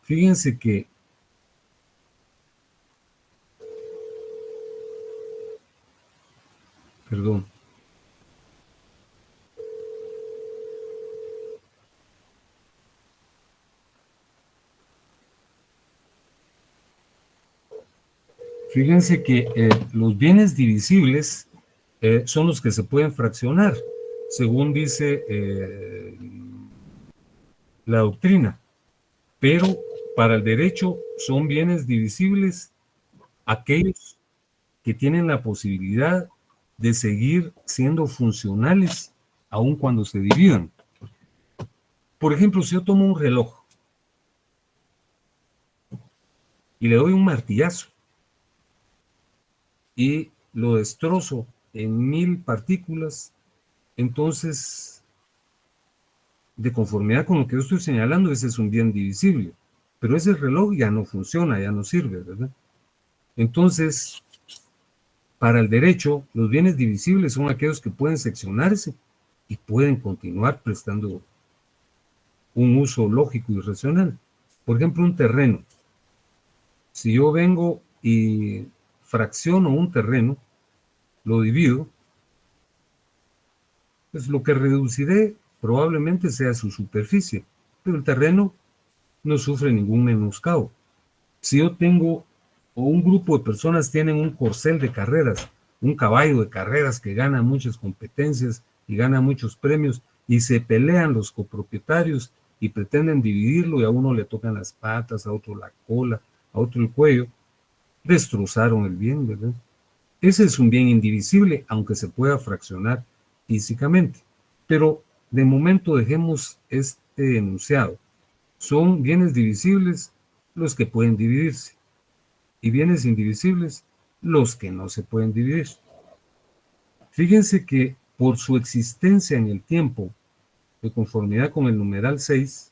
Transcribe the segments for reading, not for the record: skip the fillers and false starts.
Fíjense que perdón. Fíjense que los bienes divisibles son los que se pueden fraccionar, según dice la doctrina. Pero para el derecho son bienes divisibles aquellos que tienen la posibilidad de seguir siendo funcionales aun cuando se dividan. Por ejemplo, si yo tomo un reloj y le doy un martillazo y lo destrozo en 1000 partículas, entonces, de conformidad con lo que yo estoy señalando, ese es un bien divisible. Pero ese reloj ya no funciona, ya no sirve, ¿verdad? Entonces, para el derecho, los bienes divisibles son aquellos que pueden seccionarse y pueden continuar prestando un uso lógico y racional. Por ejemplo, un terreno. Si yo vengo y fracciono un terreno, lo divido, pues lo que reduciré probablemente sea su superficie, pero el terreno no sufre ningún menoscabo. Si yo tengo, o un grupo de personas tienen un corcel de carreras, un caballo de carreras que gana muchas competencias y gana muchos premios, y se pelean los copropietarios y pretenden dividirlo, y a uno le tocan las patas, a otro la cola, a otro el cuello, destrozaron el bien, ¿verdad? Ese es un bien indivisible, aunque se pueda fraccionar físicamente. Pero de momento dejemos este enunciado. Son bienes divisibles los que pueden dividirse y bienes indivisibles los que no se pueden dividir. Fíjense que por su existencia en el tiempo, de conformidad con el numeral 6,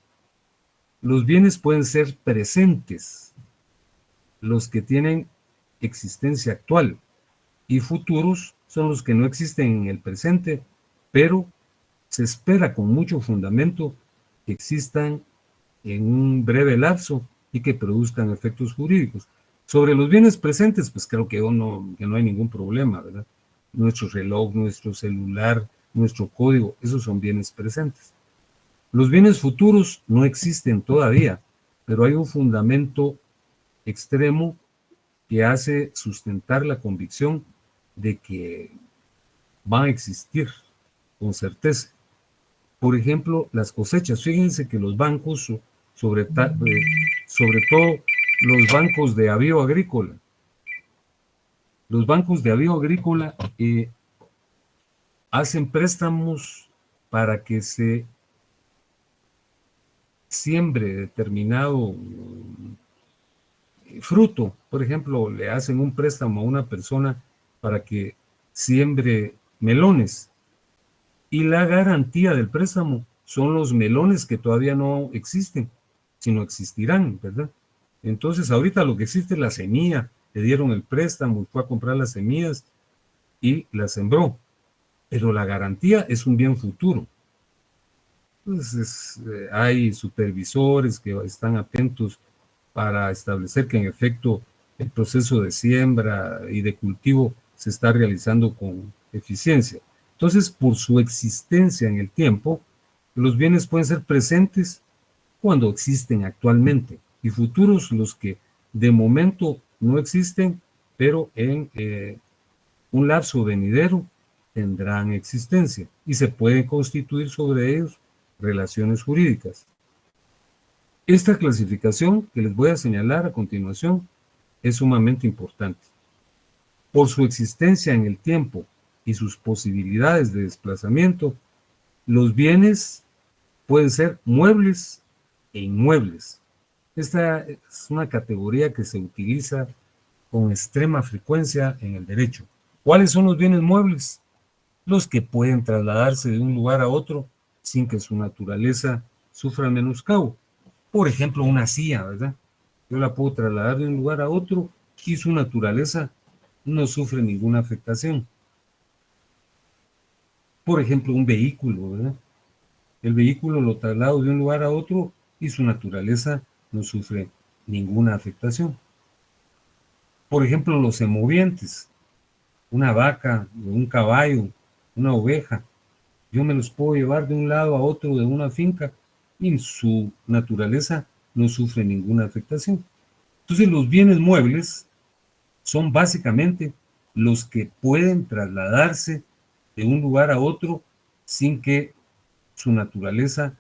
los bienes pueden ser presentes, los que tienen existencia actual, y futuros son los que no existen en el presente, pero se espera con mucho fundamento que existan en un breve lapso y que produzcan efectos jurídicos. Sobre los bienes presentes, pues creo que no hay ningún problema, ¿verdad? Nuestro reloj, nuestro celular, nuestro código, esos son bienes presentes. Los bienes futuros no existen todavía, pero hay un fundamento extremo que hace sustentar la convicción de que van a existir con certeza. Por ejemplo, las cosechas. Fíjense que los bancos, sobre todo los bancos de avío agrícola, hacen préstamos para que se siembre determinado fruto. Por ejemplo, le hacen un préstamo a una persona para que siembre melones, y la garantía del préstamo son los melones que todavía no existen, sino existirán, ¿verdad? Entonces, ahorita lo que existe es la semilla. Le dieron el préstamo, fue a comprar las semillas y las sembró. Pero la garantía es un bien futuro. Entonces, hay supervisores que están atentos para establecer que en efecto el proceso de siembra y de cultivo se está realizando con eficiencia. Entonces, por su existencia en el tiempo, los bienes pueden ser presentes cuando existen actualmente y futuros los que de momento no existen, pero en un lapso venidero tendrán existencia y se pueden constituir sobre ellos relaciones jurídicas. Esta clasificación que les voy a señalar a continuación es sumamente importante. Por su existencia en el tiempo y sus posibilidades de desplazamiento, los bienes pueden ser muebles e inmuebles. Esta es una categoría que se utiliza con extrema frecuencia en el derecho. ¿Cuáles son los bienes muebles? Los que pueden trasladarse de un lugar a otro sin que su naturaleza sufra menoscabo. Por ejemplo, una silla, ¿verdad? Yo la puedo trasladar de un lugar a otro y su naturaleza no sufre ninguna afectación. Por ejemplo, un vehículo, ¿verdad? El vehículo lo traslado de un lugar a otro y su naturaleza no sufre ninguna afectación. Por ejemplo, los semovientes, una vaca, un caballo, una oveja, yo me los puedo llevar de un lado a otro de una finca y su naturaleza no sufre ninguna afectación. Entonces los bienes muebles son básicamente los que pueden trasladarse de un lugar a otro sin que su naturaleza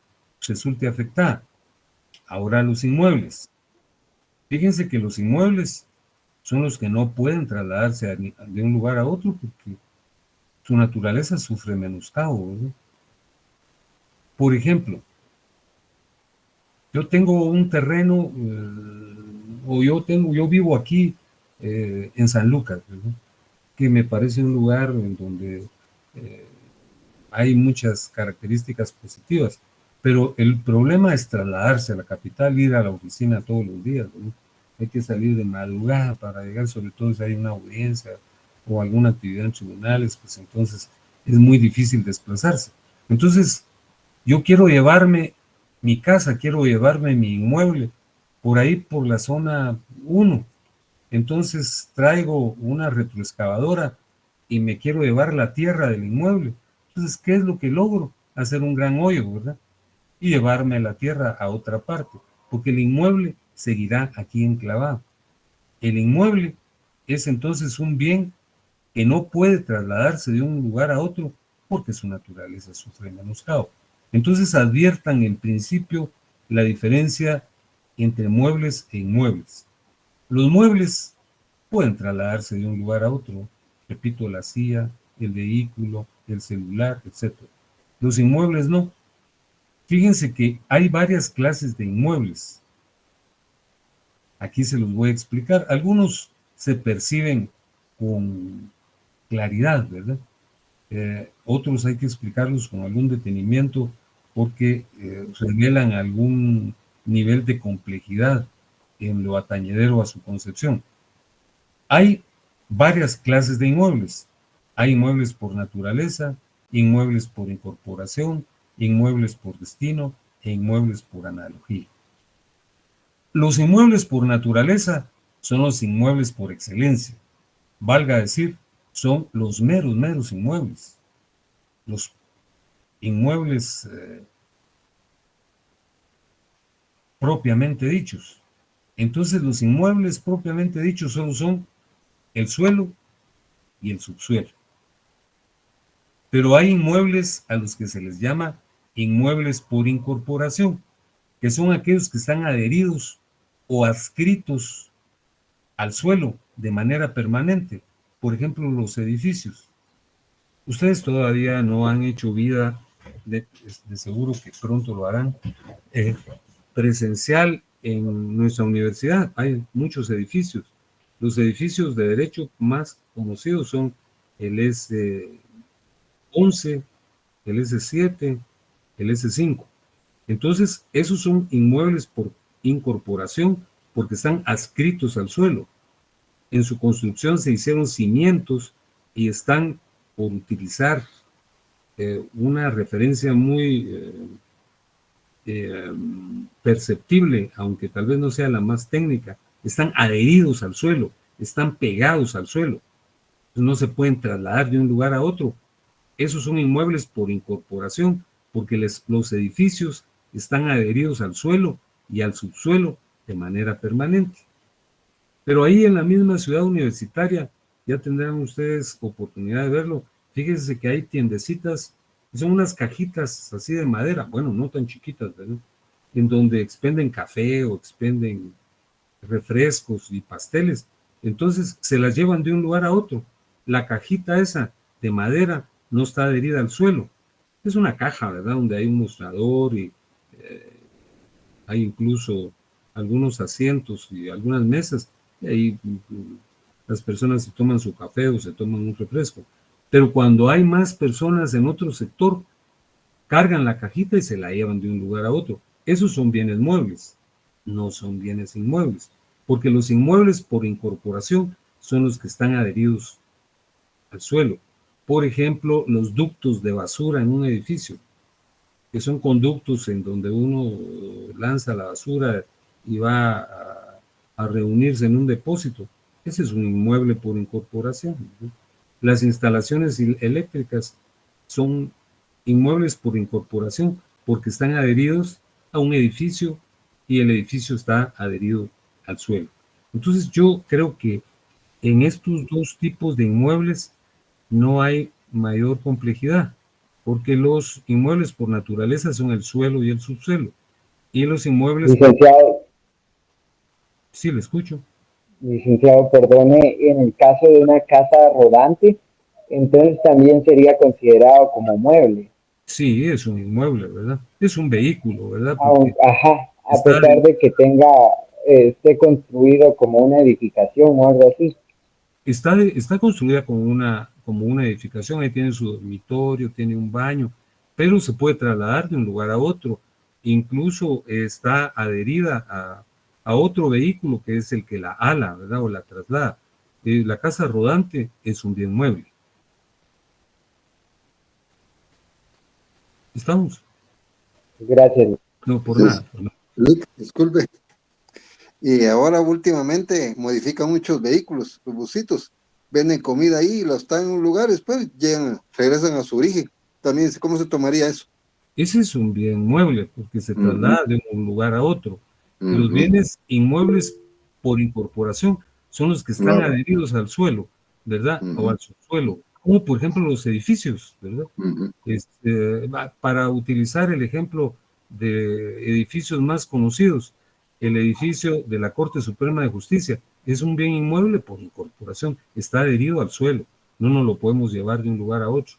resulte afectada. Ahora los inmuebles. Fíjense que los inmuebles son los que no pueden trasladarse de un lugar a otro porque su naturaleza sufre menoscabo, ¿verdad? Por ejemplo, yo tengo un terreno, yo vivo aquí en San Lucas, ¿verdad? Que me parece un lugar en donde hay muchas características positivas, pero el problema es trasladarse a la capital, ir a la oficina todos los días, ¿no? Hay que salir de madrugada para llegar, sobre todo si hay una audiencia o alguna actividad en tribunales, pues entonces es muy difícil desplazarse. Entonces, yo quiero llevarme mi casa, quiero llevarme mi inmueble por ahí, por la zona 1. Entonces traigo una retroexcavadora y me quiero llevar la tierra del inmueble. Entonces, ¿qué es lo que logro? Hacer un gran hoyo, ¿verdad? Y llevarme la tierra a otra parte, porque el inmueble seguirá aquí enclavado. El inmueble es entonces un bien que no puede trasladarse de un lugar a otro porque su naturaleza sufre menoscabo. Entonces adviertan en principio la diferencia entre muebles e inmuebles. Los muebles pueden trasladarse de un lugar a otro, repito, la silla, el vehículo, el celular, etc. Los inmuebles no. Fíjense que hay varias clases de inmuebles. Aquí se los voy a explicar. Algunos se perciben con claridad, ¿verdad? Otros hay que explicarlos con algún detenimiento porque revelan algún nivel de complejidad en lo atañedero a su concepción. Hay varias clases de inmuebles. Hay inmuebles por naturaleza, inmuebles por incorporación, inmuebles por destino e inmuebles por analogía. Los inmuebles por naturaleza son los inmuebles por excelencia. Valga decir, son los meros inmuebles. Los inmuebles propiamente dichos. Entonces los inmuebles propiamente dichos solo son el suelo y el subsuelo. Pero hay inmuebles a los que se les llama inmuebles por incorporación, que son aquellos que están adheridos o adscritos al suelo de manera permanente. Por ejemplo, los edificios. Ustedes todavía no han hecho vida, de seguro que pronto lo harán, presencial en nuestra universidad. Hay muchos edificios. Los edificios de derecho más conocidos son el S11, el S7, el S5. Entonces, esos son inmuebles por incorporación porque están adscritos al suelo. En su construcción se hicieron cimientos y están por utilizar una referencia muy perceptible, aunque tal vez no sea la más técnica, están adheridos al suelo, están pegados al suelo. No se pueden trasladar de un lugar a otro. Esos son inmuebles por incorporación, porque los edificios están adheridos al suelo y al subsuelo de manera permanente. Pero ahí en la misma ciudad universitaria, ya tendrán ustedes oportunidad de verlo, fíjense que hay tiendecitas, son unas cajitas así de madera, bueno, no tan chiquitas, ¿verdad? En donde expenden café o expenden refrescos y pasteles. Entonces se las llevan de un lugar a otro. La cajita esa de madera no está adherida al suelo. Es una caja, ¿verdad? Donde hay un mostrador y hay incluso algunos asientos y algunas mesas. Y ahí las personas se toman su café o se toman un refresco. Pero cuando hay más personas en otro sector, cargan la cajita y se la llevan de un lugar a otro. Esos son bienes muebles, no son bienes inmuebles, porque los inmuebles por incorporación son los que están adheridos al suelo. Por ejemplo, los ductos de basura en un edificio, que son conductos en donde uno lanza la basura y va a reunirse en un depósito. Ese es un inmueble por incorporación, ¿no? Las instalaciones eléctricas son inmuebles por incorporación porque están adheridos a un edificio y el edificio está adherido al suelo. Entonces yo creo que en estos dos tipos de inmuebles no hay mayor complejidad, porque los inmuebles por naturaleza son el suelo y el subsuelo, y los inmuebles por... Licenciado, Sí, le escucho. licenciado, perdone, en el caso de una casa rodante, entonces también sería considerado como mueble. Sí, es un inmueble, ¿verdad? Es un vehículo, ¿verdad? Porque Ajá, a está, pesar de que esté construido como una edificación o algo así. está construida como una edificación, ahí tiene su dormitorio, tiene un baño, pero se puede trasladar de un lugar a otro. Incluso está adherida a otro vehículo que es el que la ala, ¿verdad? O la traslada. La casa rodante es un bien mueble. ¿Estamos? Gracias. No, por nada. Por nada. Disculpe. Y ahora últimamente modifican muchos vehículos, los busitos, venden comida ahí, lo están en un lugar, después llegan, regresan a su origen. También, ¿cómo se tomaría eso? Ese es un bien mueble porque se traslada de un lugar a otro. Los Ujú. bienes inmuebles por incorporación son los que están Claro. adheridos al suelo, ¿verdad? O Ujú. al subsuelo, como por ejemplo los edificios, ¿verdad? Ujú. Para utilizar el ejemplo de edificios más conocidos, el edificio de la Corte Suprema de Justicia es un bien inmueble por incorporación, está adherido al suelo, no nos lo podemos llevar de un lugar a otro.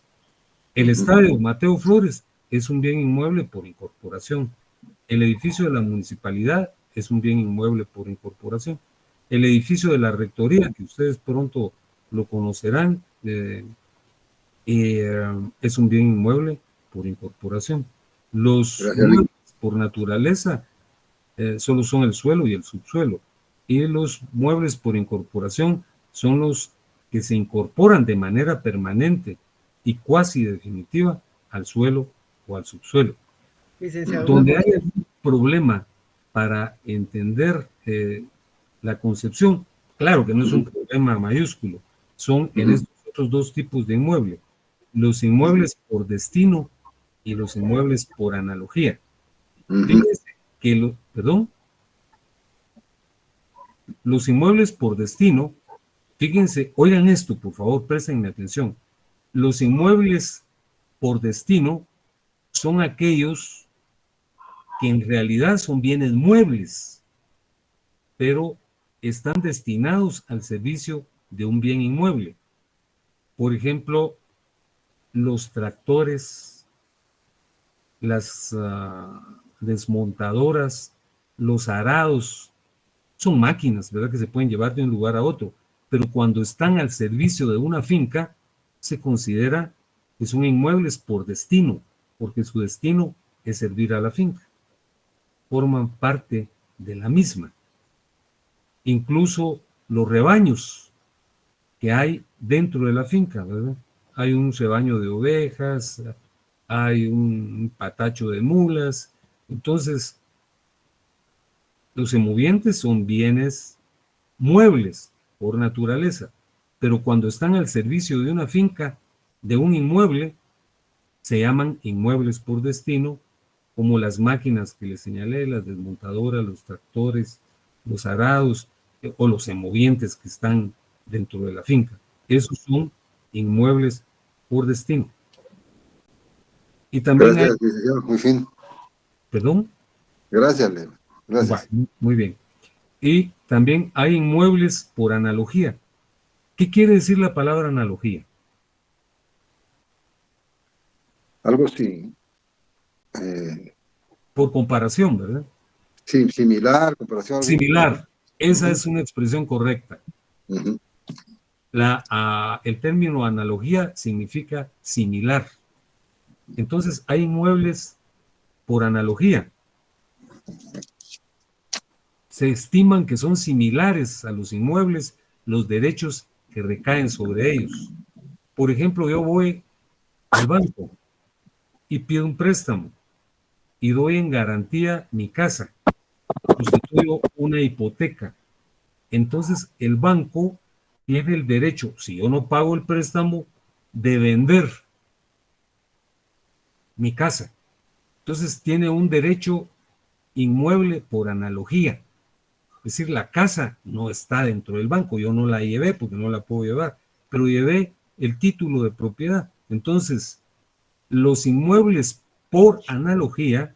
El Ujú. estadio Mateo Flores es un bien inmueble por incorporación. El edificio de la municipalidad es un bien inmueble por incorporación. El edificio de la rectoría, que ustedes pronto lo conocerán, es un bien inmueble por incorporación. Los Gracias, Luis. muebles por naturaleza solo son el suelo y el subsuelo. Y los muebles por incorporación son los que se incorporan de manera permanente y cuasi definitiva al suelo o al subsuelo. Licenciado, una Donde hay consulta. algún problema para entender la concepción, claro que no es un problema mayúsculo, son en estos otros dos tipos de inmuebles, los inmuebles por destino y los inmuebles por analogía. Fíjense que, perdón, los inmuebles por destino, fíjense, oigan esto, por favor, prestenme atención. Los inmuebles por destino son aquellos que en realidad son bienes muebles, pero están destinados al servicio de un bien inmueble. Por ejemplo, los tractores, las desmontadoras, los arados, son máquinas, ¿verdad? Que se pueden llevar de un lugar a otro, pero cuando están al servicio de una finca, se considera que son inmuebles por destino, porque su destino es servir a la finca. Forman parte de la misma. Incluso los rebaños que hay dentro de la finca, ¿verdad? Hay un rebaño de ovejas, hay un patacho de mulas, entonces los semovientes son bienes muebles por naturaleza, pero cuando están al servicio de una finca, de un inmueble, se llaman inmuebles por destino, como las máquinas que les señalé, las desmontadoras, los tractores, los arados o los semovientes que están dentro de la finca. Esos son inmuebles por destino. Y también hay, Gracias, licenciado. Muy fin. perdón, Gracias, Leo. Gracias. muy bien. Y también hay inmuebles por analogía. ¿Qué quiere decir la palabra analogía? Algo sí, eh, Por comparación, ¿verdad? sí, similar, comparación, algo. Similar. Esa Ujú. es una expresión correcta. Ujú. El término analogía significa similar. Entonces, hay inmuebles por analogía. Se estiman que son similares a los inmuebles los derechos que recaen sobre ellos. Por ejemplo, yo voy al banco y pido un préstamo y doy en garantía mi casa. Sustituyo solo una hipoteca. Entonces el banco tiene el derecho, si yo no pago el préstamo, de vender mi casa. Entonces tiene un derecho inmueble por analogía. Es decir, la casa no está dentro del banco, yo no la llevé porque no la puedo llevar, pero llevé el título de propiedad. Entonces, los inmuebles por analogía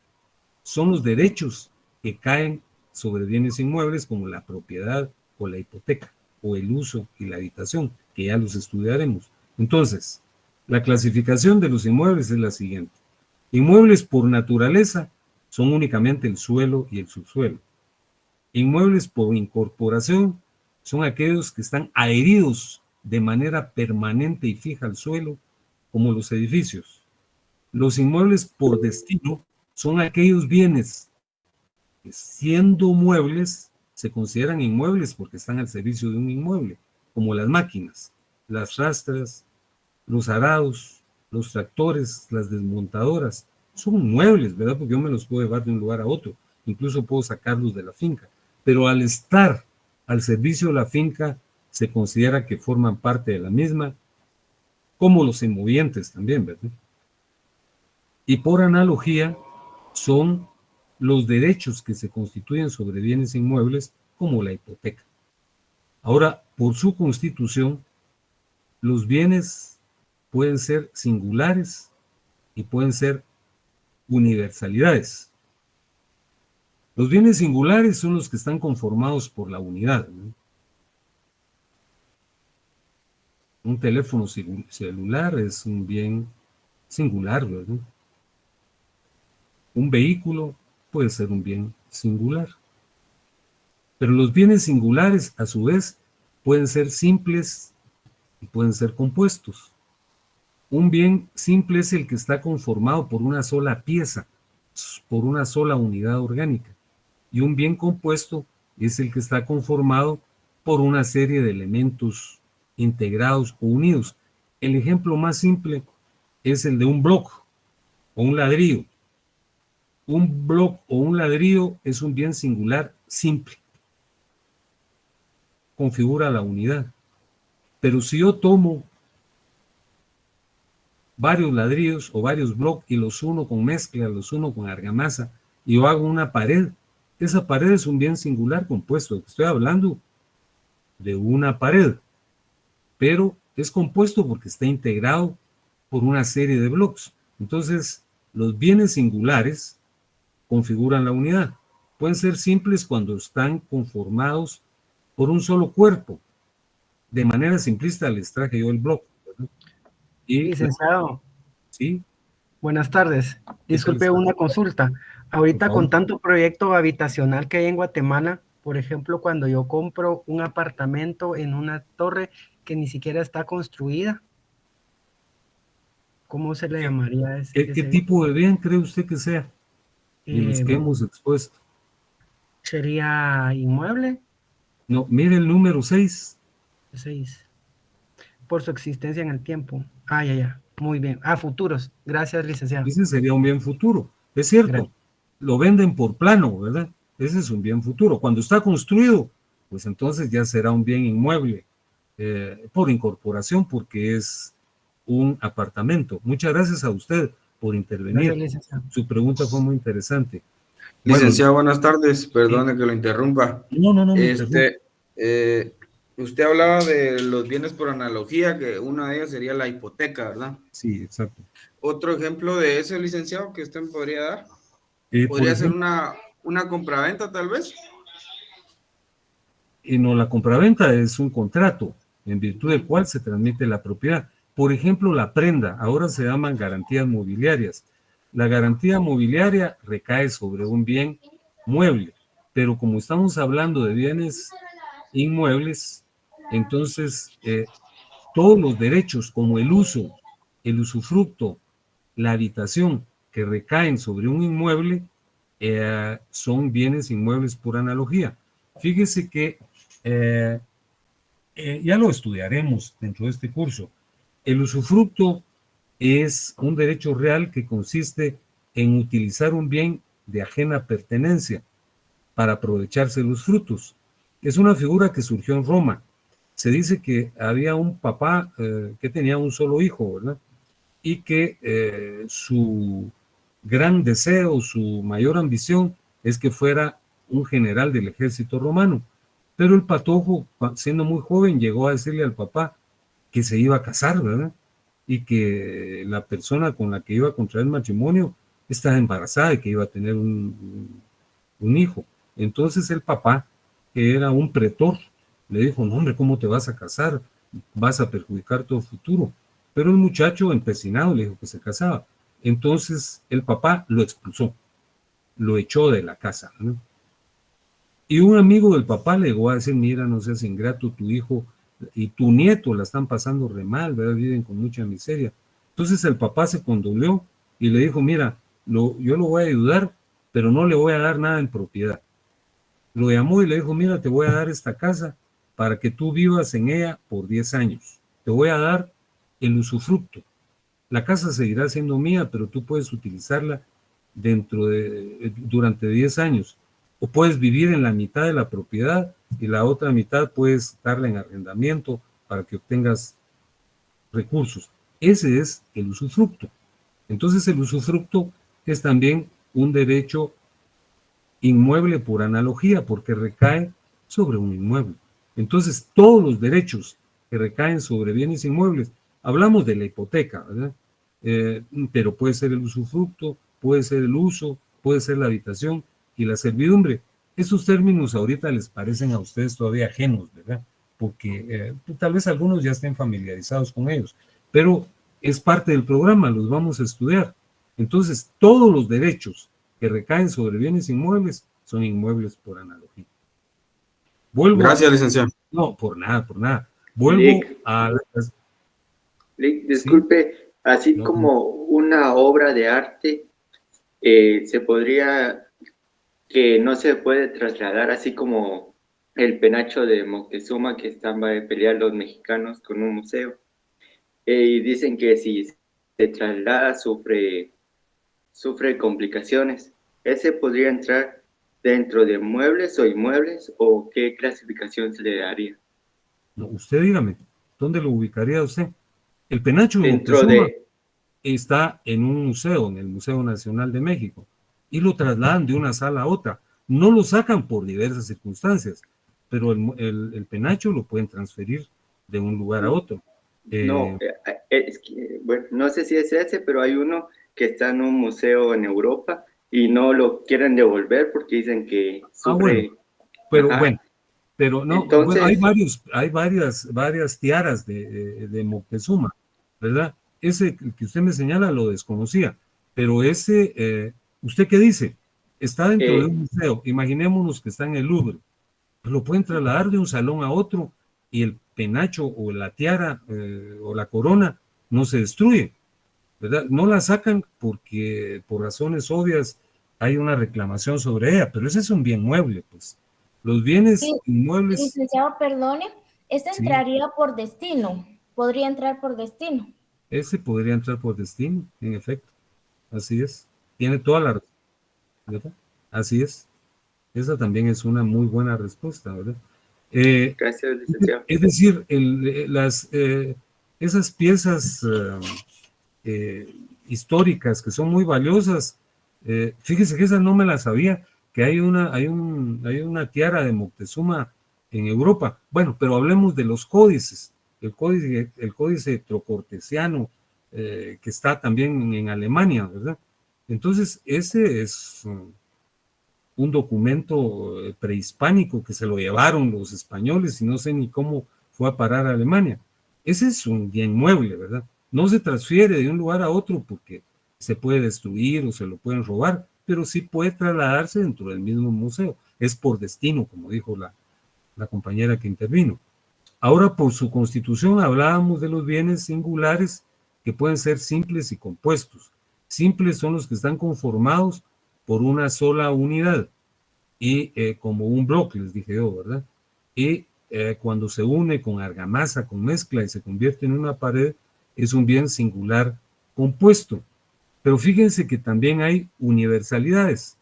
son los derechos que caen sobre bienes inmuebles como la propiedad o la hipoteca o el uso y la habitación, que ya los estudiaremos. Entonces, la clasificación de los inmuebles es la siguiente. Inmuebles por naturaleza son únicamente el suelo y el subsuelo. Inmuebles por incorporación son aquellos que están adheridos de manera permanente y fija al suelo, como los edificios. Los inmuebles por destino son aquellos bienes que, siendo muebles, se consideran inmuebles porque están al servicio de un inmueble, como las máquinas, las rastras, los arados, los tractores, las desmontadoras. Son muebles, ¿verdad? Porque yo me los puedo llevar de un lugar a otro. Incluso puedo sacarlos de la finca. Pero al estar al servicio de la finca, se considera que forman parte de la misma, como los inmovientes también, ¿verdad? Y por analogía, son los derechos que se constituyen sobre bienes inmuebles, como la hipoteca. Ahora, por su constitución, los bienes pueden ser singulares y pueden ser universalidades. Los bienes singulares son los que están conformados por la unidad, ¿no? Un teléfono celular es un bien singular, ¿verdad? Un vehículo puede ser un bien singular. Pero los bienes singulares, a su vez, pueden ser simples y pueden ser compuestos. Un bien simple es el que está conformado por una sola pieza, por una sola unidad orgánica. Y un bien compuesto es el que está conformado por una serie de elementos integrados o unidos. El ejemplo más simple es el de un bloque o un ladrillo. Un bloque o un ladrillo es un bien singular simple. Configura la unidad. Pero si yo tomo varios ladrillos o varios bloques y los uno con mezcla, los uno con argamasa, y yo hago una pared, esa pared es un bien singular compuesto. Estoy hablando de una pared, pero es compuesto porque está integrado por una serie de bloques. Entonces, los bienes singulares configuran la unidad. Pueden ser simples cuando están conformados por un solo cuerpo. De manera simplista les traje yo el bloque, ¿verdad? Y, licenciado, ¿sí? buenas tardes. Disculpe una consulta. Ahorita con tanto proyecto habitacional que hay en Guatemala, por ejemplo, cuando yo compro un apartamento en una torre que ni siquiera está construida, ¿cómo se le llamaría ese? ¿Qué tipo de bien cree usted que sea? Y los que hemos expuesto. ¿Sería inmueble? No, mire el número 6. 6. Por su existencia en el tiempo. Ya. Muy bien. Futuros. Gracias, licenciado. Ese sería un bien futuro. Es cierto. Gracias. Lo venden por plano, ¿verdad? Ese es un bien futuro. Cuando está construido, pues entonces ya será un bien inmueble por incorporación, porque es un apartamento. Muchas gracias a usted por intervenir. Gracias, licenciado. Su pregunta fue muy interesante. Licenciado, buenas tardes. Perdone que lo interrumpa. No. Usted hablaba de los bienes por analogía, que una de ellas sería la hipoteca, ¿verdad? Sí, exacto. Otro ejemplo de eso, licenciado, que usted me podría dar. ¿Podría ser una compraventa, tal vez? Y no, la compraventa es un contrato en virtud del cual se transmite la propiedad. Por ejemplo, la prenda, ahora se llaman garantías mobiliarias. La garantía mobiliaria recae sobre un bien mueble, pero como estamos hablando de bienes inmuebles, entonces todos los derechos como el uso, el usufructo, la habitación que recaen sobre un inmueble son bienes inmuebles por analogía. Fíjese que ya lo estudiaremos dentro de este curso. El usufructo es un derecho real que consiste en utilizar un bien de ajena pertenencia. para aprovecharse los frutos. Es una figura que surgió en Roma. Se dice que había un papá que tenía un solo hijo, ¿verdad? Y que su gran deseo, su mayor ambición es que fuera un general del ejército romano. Pero el patojo, siendo muy joven, llegó a decirle al papá que se iba a casar, ¿verdad? Y que la persona con la que iba a contraer matrimonio estaba embarazada y que iba a tener un hijo. Entonces el papá, que era un pretor, le dijo, no hombre, ¿cómo te vas a casar? Vas a perjudicar tu futuro. Pero el muchacho empecinado le dijo que se casaba. Entonces el papá lo expulsó, lo echó de la casa, ¿no? Y un amigo del papá le llegó a decir, mira, no seas ingrato, tu hijo y tu nieto la están pasando re mal, ¿verdad? Viven con mucha miseria. Entonces el papá se condolió y le dijo, mira, yo lo voy a ayudar, pero no le voy a dar nada en propiedad. Lo llamó y le dijo, mira, te voy a dar esta casa para que tú vivas en ella por 10 años. Te voy a dar el usufructo. La casa seguirá siendo mía, pero tú puedes utilizarla durante 10 años. O puedes vivir en la mitad de la propiedad y la otra mitad puedes darla en arrendamiento para que obtengas recursos. Ese es el usufructo. Entonces el usufructo es también un derecho inmueble por analogía, porque recae sobre un inmueble. Entonces todos los derechos que recaen sobre bienes inmuebles, hablamos de la hipoteca, ¿verdad? Pero puede ser el usufructo, puede ser el uso, puede ser la habitación y la servidumbre. Esos términos ahorita les parecen a ustedes todavía ajenos, ¿verdad? Porque tal vez algunos ya estén familiarizados con ellos, pero es parte del programa, los vamos a estudiar. Entonces, todos los derechos que recaen sobre bienes inmuebles son inmuebles por analogía. Gracias, licenciado. No, por nada, por nada. Vuelvo a... Disculpe, ¿sí? Así no, como una obra de arte, se podría, que no se puede trasladar, así como el penacho de Moctezuma que están a pelear los mexicanos con un museo. Y dicen que si se traslada sufre complicaciones. ¿Ese podría entrar dentro de muebles o inmuebles o qué clasificación se le daría? No, usted dígame, ¿dónde lo ubicaría usted? El penacho de Moctezuma está en un museo, en el Museo Nacional de México, y lo trasladan de una sala a otra. No lo sacan por diversas circunstancias, pero el penacho lo pueden transferir de un lugar a otro. No, es que, bueno, no sé si es ese, pero hay uno que está en un museo en Europa y no lo quieren devolver porque dicen que sufre... Bueno, bueno, pero no, entonces, bueno, hay varias tiaras de Moctezuma, ¿verdad? Ese que usted me señala lo desconocía, pero ese, ¿usted qué dice? Está dentro de un museo, imaginémonos que está en el Louvre, pues lo pueden trasladar de un salón a otro y el penacho o la tiara o la corona no se destruye, ¿verdad? No la sacan porque por razones obvias hay una reclamación sobre ella, pero ese es un bien mueble, pues. Los bienes inmuebles... Licenciado, perdone, ¿este entraría por destino? ¿Podría entrar por destino? Ese podría entrar por destino, en efecto. Así es. Tiene toda la razón, ¿verdad? Así es. Esa también es una muy buena respuesta, ¿verdad? Gracias, licenciado. Es decir, esas piezas históricas que son muy valiosas, fíjese que esas no me las sabía, que hay una tiara de Moctezuma en Europa. Bueno, pero hablemos de los códices. El códice trocortesiano, que está también en Alemania, ¿verdad? Entonces, ese es un documento prehispánico que se lo llevaron los españoles y no sé ni cómo fue a parar a Alemania. Ese es un bien mueble, ¿verdad? No se transfiere de un lugar a otro porque se puede destruir o se lo pueden robar, pero sí puede trasladarse dentro del mismo museo. Es por destino, como dijo la compañera que intervino. Ahora, por su constitución, hablábamos de los bienes singulares que pueden ser simples y compuestos. Simples son los que están conformados por una sola unidad y como un bloque, les dije yo, ¿verdad? Y cuando se une con argamasa, con mezcla y se convierte en una pared, es un bien singular compuesto. Pero fíjense que también hay universalidades.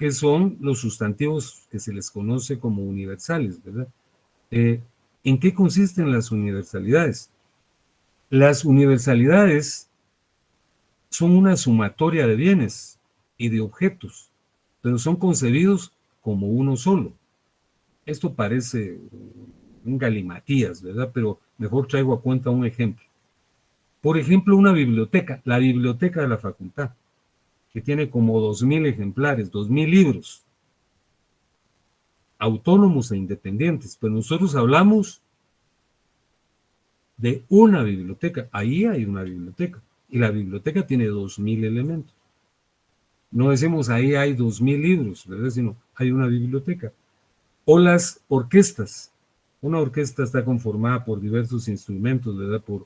que son los sustantivos que se les conoce como universales, ¿verdad? ¿En qué consisten las universalidades? Las universalidades son una sumatoria de bienes y de objetos, pero son concebidos como uno solo. Esto parece un galimatías, ¿verdad? Pero mejor traigo a cuenta un ejemplo. Por ejemplo, una biblioteca, la biblioteca de la facultad, que tiene como 2.000 ejemplares, 2.000 libros, autónomos e independientes, pero nosotros hablamos de una biblioteca. Ahí hay una biblioteca, y la biblioteca tiene 2.000 elementos. No decimos ahí hay 2.000 libros, ¿verdad? Sino hay una biblioteca. O las orquestas. Una orquesta está conformada por diversos instrumentos, ¿verdad? Por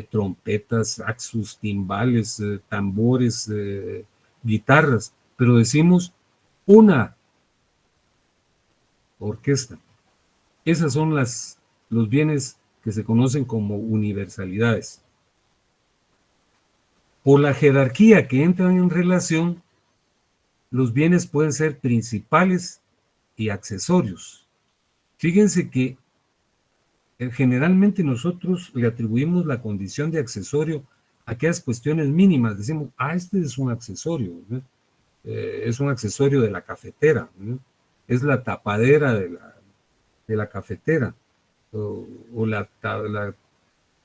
trompetas, saxos, timbales, tambores, guitarras, pero decimos una orquesta. Esas son los bienes que se conocen como universalidades. Por la jerarquía que entran en relación, los bienes pueden ser principales y accesorios. Fíjense que generalmente nosotros le atribuimos la condición de accesorio a aquellas cuestiones mínimas. Decimos, este es un accesorio, ¿no? Es un accesorio de la cafetera, ¿no? Es la tapadera de la cafetera, o la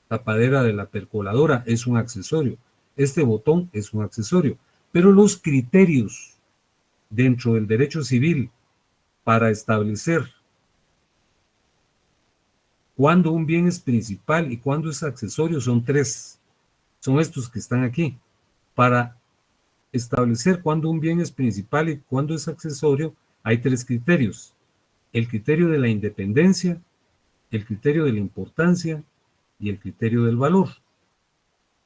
tapadera de la percoladora, es un accesorio. Este botón es un accesorio. Pero los criterios dentro del derecho civil para establecer cuándo un bien es principal y cuándo es accesorio son tres. Son estos que están aquí. Para establecer cuándo un bien es principal y cuándo es accesorio, hay tres criterios. El criterio de la independencia, el criterio de la importancia y el criterio del valor.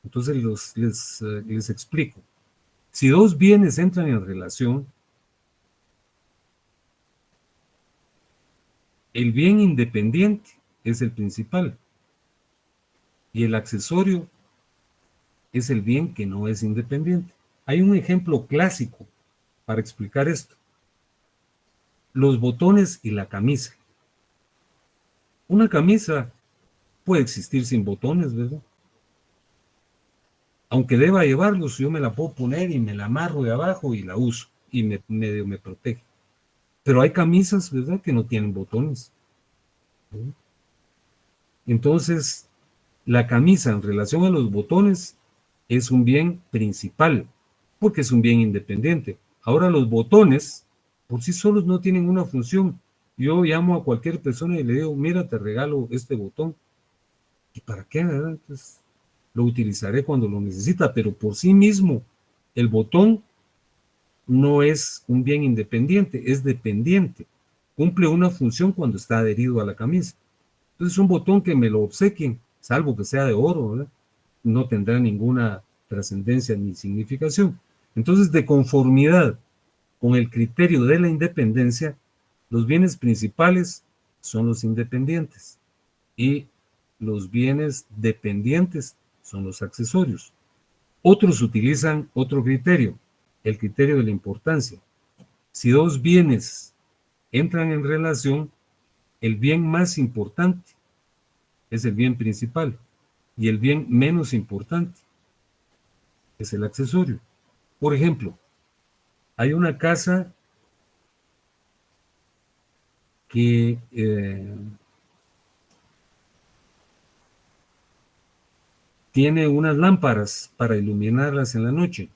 Entonces les explico. Si dos bienes entran en relación, el bien independiente es el principal y el accesorio es el bien que no es independiente. Hay un ejemplo clásico para explicar esto. Los botones y la camisa. Una camisa puede existir sin botones, ¿verdad? Aunque deba llevarlos, yo me la puedo poner y me la amarro de abajo y la uso y me protege. Pero hay camisas, ¿verdad?, que no tienen botones. Entonces, la camisa en relación a los botones es un bien principal, porque es un bien independiente. Ahora, los botones por sí solos no tienen una función. Yo llamo a cualquier persona y le digo, mira, te regalo este botón. ¿Y para qué, verdad? Entonces, lo utilizaré cuando lo necesita, pero por sí mismo el botón no es un bien independiente, es dependiente. Cumple una función cuando está adherido a la camisa. Entonces, un botón que me lo obsequien, salvo que sea de oro, ¿verdad?, no tendrá ninguna trascendencia ni significación. Entonces, de conformidad con el criterio de la independencia, los bienes principales son los independientes y los bienes dependientes son los accesorios. Otros utilizan otro criterio, el criterio de la importancia. Si dos bienes entran en relación, el bien más importante es el bien principal y el bien menos importante es el accesorio. Por ejemplo, hay una casa que tiene unas lámparas para iluminarlas en la noche.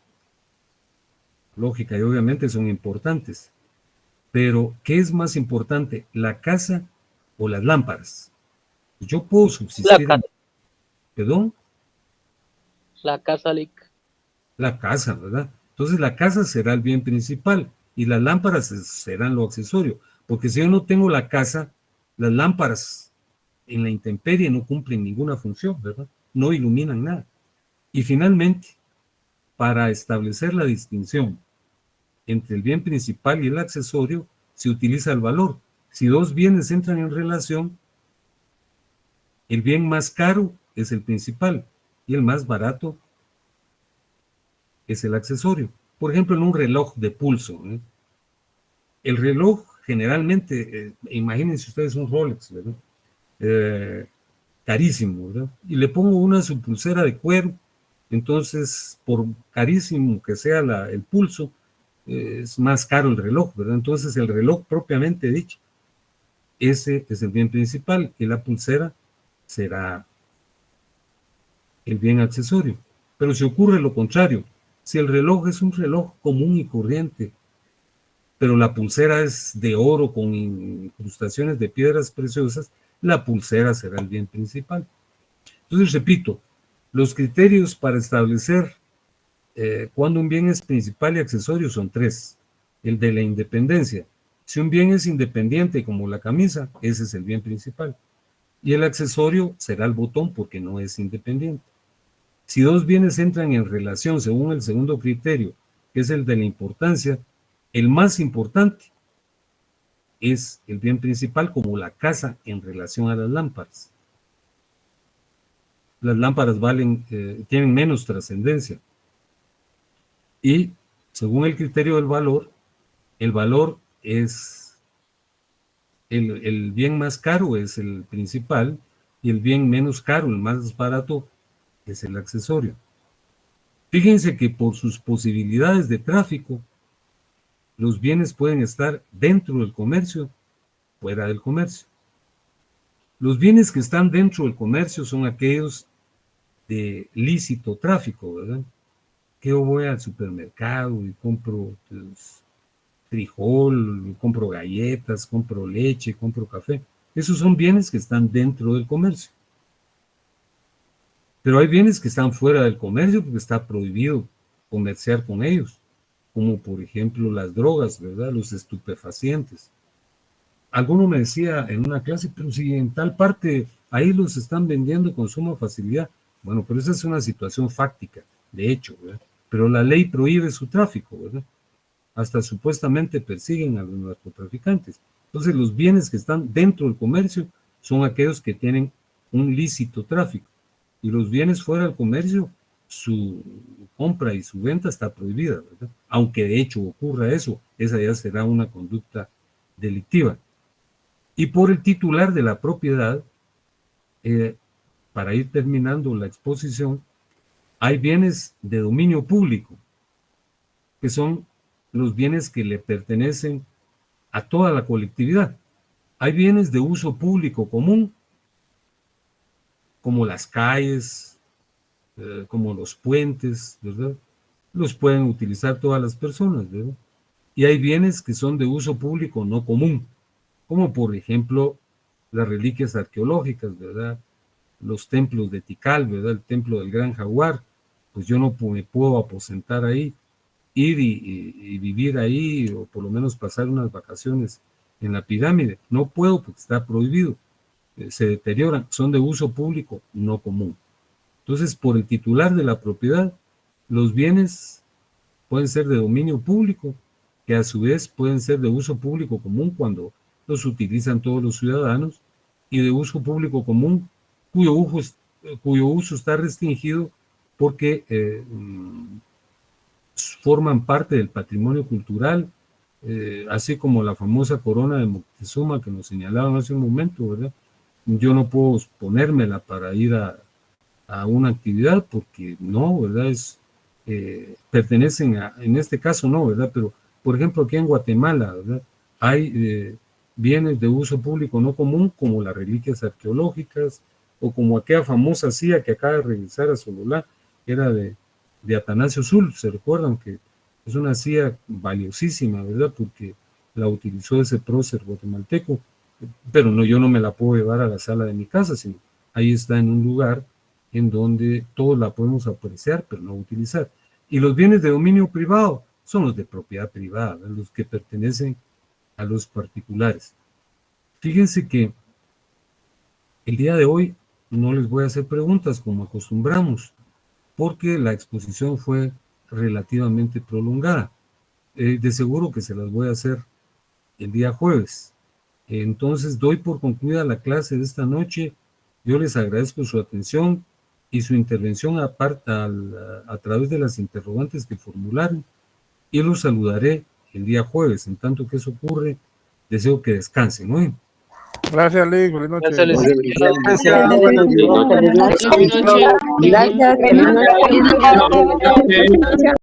Lógica y obviamente son importantes. Pero, ¿qué es más importante, la casa o las lámparas? Yo puedo subsistir. ¿Perdón? La casa, Lick. La casa, ¿verdad? Entonces la casa será el bien principal y las lámparas serán lo accesorio. Porque si yo no tengo la casa, las lámparas en la intemperie no cumplen ninguna función, ¿verdad? No iluminan nada. Y finalmente, para establecer la distinción entre el bien principal y el accesorio, se utiliza el valor. Si dos bienes entran en relación, el bien más caro es el principal y el más barato es el accesorio. Por ejemplo, en un reloj de pulso, ¿eh? El reloj generalmente, imagínense ustedes un Rolex, ¿verdad? Carísimo, ¿verdad? Y le pongo una su pulsera de cuero, entonces por carísimo que sea el pulso, es más caro el reloj, ¿verdad? Entonces el reloj propiamente dicho, ese es el bien principal y la pulsera será el bien accesorio. Pero si ocurre lo contrario, si el reloj es un reloj común y corriente, pero la pulsera es de oro con incrustaciones de piedras preciosas, la pulsera será el bien principal. Entonces, repito, los criterios para establecer cuando un bien es principal y accesorio son 3. El de la independencia. Si un bien es independiente como la camisa, ese es el bien principal. Y el accesorio será el botón porque no es independiente. Si 2 bienes entran en relación según el segundo criterio, que es el de la importancia, el más importante es el bien principal, como la casa en relación a las lámparas. Las lámparas tienen menos trascendencia. Y según el criterio del valor, el valor es el bien más caro es el principal y el bien menos caro, el más barato, es el accesorio. Fíjense que por sus posibilidades de tráfico, los bienes pueden estar dentro del comercio, fuera del comercio. Los bienes que están dentro del comercio son aquellos de lícito tráfico, ¿verdad? Que yo voy al supermercado y compro pues, frijol, compro galletas, compro leche, compro café. Esos son bienes que están dentro del comercio. Pero hay bienes que están fuera del comercio porque está prohibido comerciar con ellos, como por ejemplo las drogas, ¿verdad? Los estupefacientes. Alguno me decía en una clase, pero si en tal parte ahí los están vendiendo con suma facilidad. Bueno, pero esa es una situación fáctica, de hecho, ¿verdad? Pero la ley prohíbe su tráfico, ¿verdad? Hasta supuestamente persiguen a los narcotraficantes. Entonces los bienes que están dentro del comercio son aquellos que tienen un lícito tráfico. Y los bienes fuera del comercio, su compra y su venta está prohibida, ¿verdad? Aunque de hecho ocurra eso, esa ya será una conducta delictiva. Y por el titular de la propiedad, para ir terminando la exposición, hay bienes de dominio público, que son los bienes que le pertenecen a toda la colectividad. Hay bienes de uso público común, como las calles, como los puentes, ¿verdad? Los pueden utilizar todas las personas, ¿verdad? Y hay bienes que son de uso público no común, como por ejemplo las reliquias arqueológicas, ¿verdad? Los templos de Tikal, ¿verdad? El templo del Gran Jaguar, pues yo no me puedo aposentar ahí, ir y vivir ahí, o por lo menos pasar unas vacaciones en la pirámide. No puedo porque está prohibido. Se deterioran, son de uso público no común. Entonces, por el titular de la propiedad, los bienes pueden ser de dominio público, que a su vez pueden ser de uso público común cuando los utilizan todos los ciudadanos, y de uso público común cuyo uso está restringido porque forman parte del patrimonio cultural, así como la famosa corona de Moctezuma que nos señalaban hace un momento, ¿verdad? Yo no puedo ponérmela para ir a una actividad porque no, ¿verdad? Pertenecen en este caso no, ¿verdad? Pero, por ejemplo, aquí en Guatemala, ¿verdad? Hay bienes de uso público no común como las reliquias arqueológicas o como aquella famosa silla que acaba de regresar a Sololá, era de Atanasio Sul, ¿se recuerdan? Que es una silla valiosísima, ¿verdad? Porque la utilizó ese prócer guatemalteco, pero no, yo no me la puedo llevar a la sala de mi casa, sino ahí está en un lugar en donde todos la podemos apreciar, pero no utilizar. Y los bienes de dominio privado son los de propiedad privada, ¿verdad? Los que pertenecen a los particulares. Fíjense que el día de hoy no les voy a hacer preguntas como acostumbramos, porque la exposición fue relativamente prolongada. De seguro que se las voy a hacer el día jueves. Entonces doy por concluida la clase de esta noche. Yo les agradezco su atención y su intervención a través de las interrogantes que formularon, y los saludaré el día jueves. En tanto que eso ocurre, deseo que descansen, ¿no? Gracias, Lick. Buenas noches. Gracias. Feliz noche.